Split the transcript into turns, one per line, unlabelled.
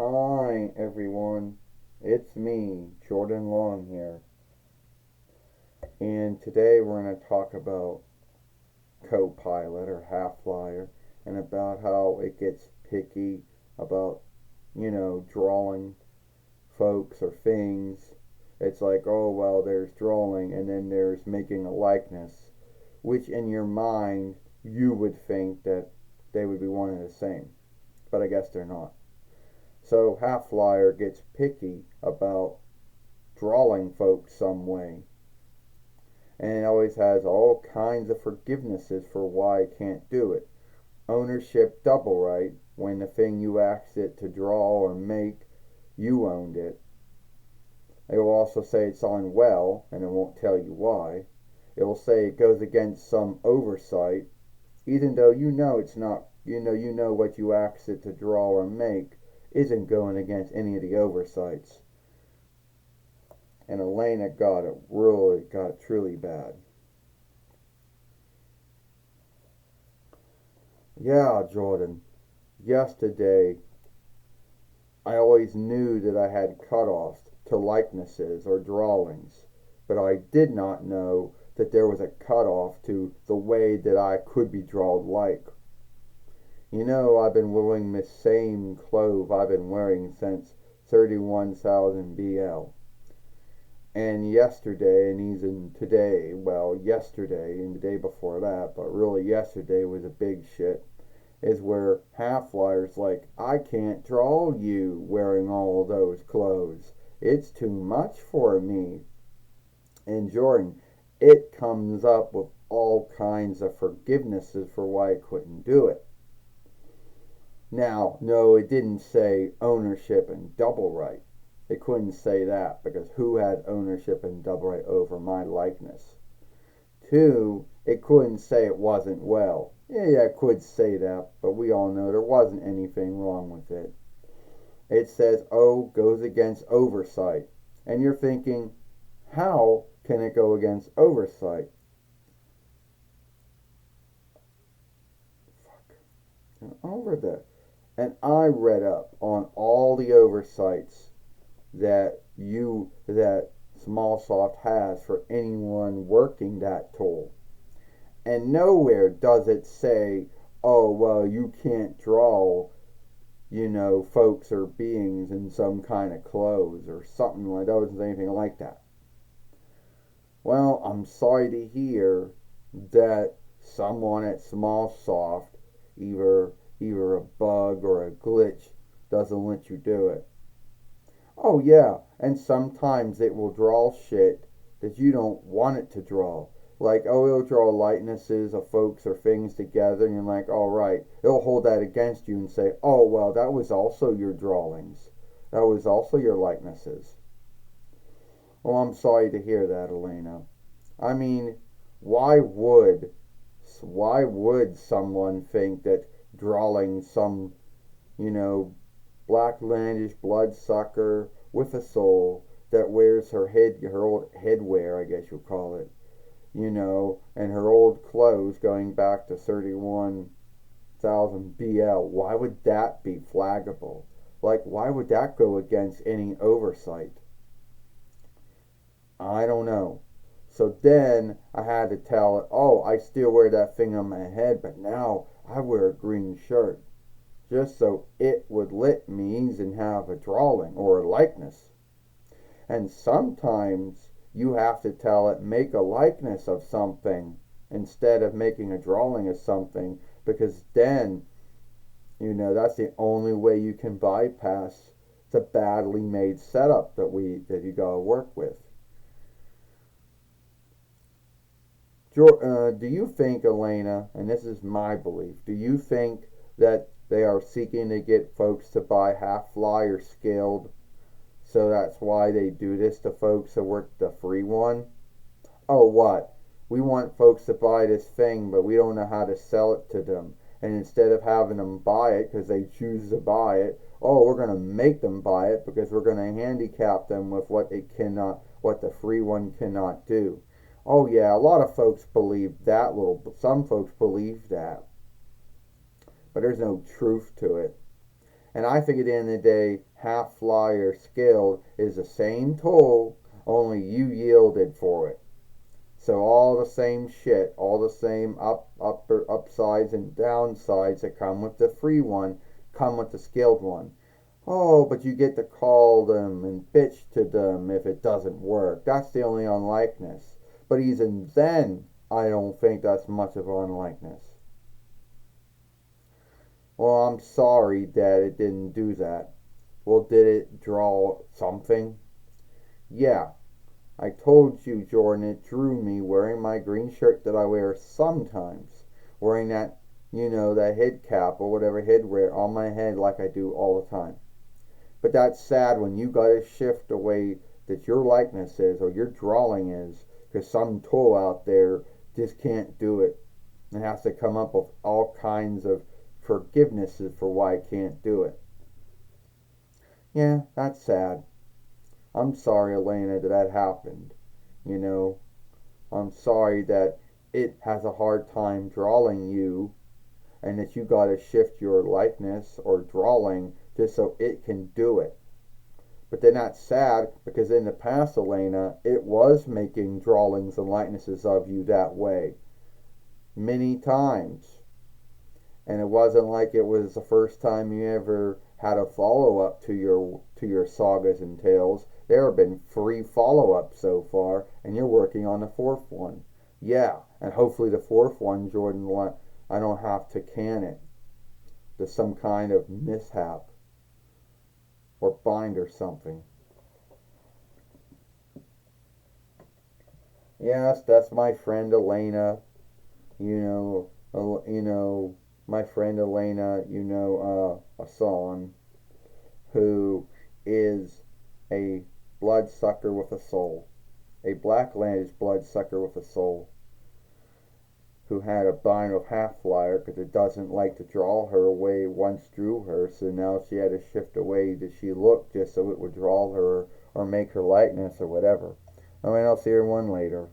Hi everyone, it's me, Jordan Long here, and today we're going to talk about copilot or half flyer and about how it gets picky about, drawing folks or things. It's like, oh well, there's drawing and then there's making a likeness, which in your mind you would think that they would be one and the same, but I guess they're not. So half flyer gets picky about drawing folks some way, and it always has all kinds of forgivenesses for why it can't do it. Ownership double right, when the thing you asked it to draw or make, you owned it. It will also say it's on well, and it won't tell you why. It will say it goes against some oversight, even though you know it's not. You know what you asked it to draw or make isn't going against any of the oversights. And ALENA got it truly bad. Yeah, Jordan. Yesterday, I always knew that I had cutoffs to likenesses or drawings, but I did not know that there was a cutoff to the way that I could be drawn like. I've been wearing the same clothes I've been wearing since 31,000 BL. And yesterday, and even today, well, yesterday and the day before that, but really yesterday was a big shit, is where half flyers like, I can't draw you wearing all those clothes. It's too much for me. And Jordan, it comes up with all kinds of forgivenesses for why it couldn't do it. Now, no, it didn't say ownership and double right. It couldn't say that because who had ownership and double right over my likeness? Two, it couldn't say it wasn't well. Yeah, it could say that, but we all know there wasn't anything wrong with it. It says O goes against oversight. And you're thinking, how can it go against oversight? Over there. And I read up on all the oversights that SmallSoft has for anyone working that tool. And nowhere does it say, oh well, you can't draw, folks or beings in some kind of clothes or something like that. Doesn't say anything like that. Well, I'm sorry to hear that someone at SmallSoft, either a bug or a glitch, doesn't let you do it. Oh yeah, and sometimes it will draw shit that you don't want it to draw. Like, oh, it'll draw likenesses of folks or things together, and you're like, all right. It'll hold that against you and say, oh, well, that was also your drawings. That was also your likenesses. Well, I'm sorry to hear that, ALENA. I mean, why would someone think that drawing some, blacklandish bloodsucker with a soul that wears her old headwear, I guess you'll call it, and her old clothes going back to 31,000 BL, why would that be flaggable? Like, why would that go against any oversight? I don't know. So then I had to tell it, oh, I still wear that thing on my head, but now I wear a green shirt, just so it would let me and have a drawing or a likeness. And sometimes you have to tell it, make a likeness of something instead of making a drawing of something, because then, that's the only way you can bypass the badly made setup that you gotta work with. Do you think, ALENA, and this is my belief, do you think that they are seeking to get folks to buy half flyer scaled, so that's why they do this to folks that work the free one? Oh, what? We want folks to buy this thing, but we don't know how to sell it to them. And instead of having them buy it because they choose to buy it, oh, we're going to make them buy it because we're going to handicap them with what the free one cannot do. Oh yeah, a lot of folks believe that some folks believe that, but there's no truth to it. And I think at the end of the day, half flyer skilled is the same tool, only you yielded for it. So all the same shit, all the same upsides and downsides that come with the free one, come with the skilled one. Oh, but you get to call them and bitch to them if it doesn't work. That's the only unlikeness. But even then, I don't think that's much of an unlikeness. Well, I'm sorry that it didn't do that. Well, did it draw something? Yeah, I told you, Jordan, it drew me wearing my green shirt that I wear sometimes. Wearing that, that head cap or whatever headwear on my head like I do all the time. But that's sad when you gotta shift the way that your likeness is or your drawing is because some tool out there just can't do it and has to come up with all kinds of forgivenesses for why it can't do it. Yeah, that's sad. I'm sorry, ALENA, that happened. You know, I'm sorry that it has a hard time drawing you and that you gotta shift your likeness or drawing just so it can do it. But then that's sad because in the past, ALENA, it was making drawings and likenesses of you that way many times. And it wasn't like it was the first time you ever had a follow-up to your sagas and tales. There have been 3 follow-ups so far, and you're working on the 4th one. Yeah, and hopefully the 4th one, Jordan, I don't have to can it to some kind of mishap or bind or something. Yes, that's my friend ALENA. My friend ALENA, a song, who is a bloodsucker with a soul, a blacklandish bloodsucker with a soul, who had a bind of half flyer because it doesn't like to draw her away once drew her, so now she had to shift the way that she looked just so it would draw her or make her likeness or whatever. I mean, I'll see everyone later.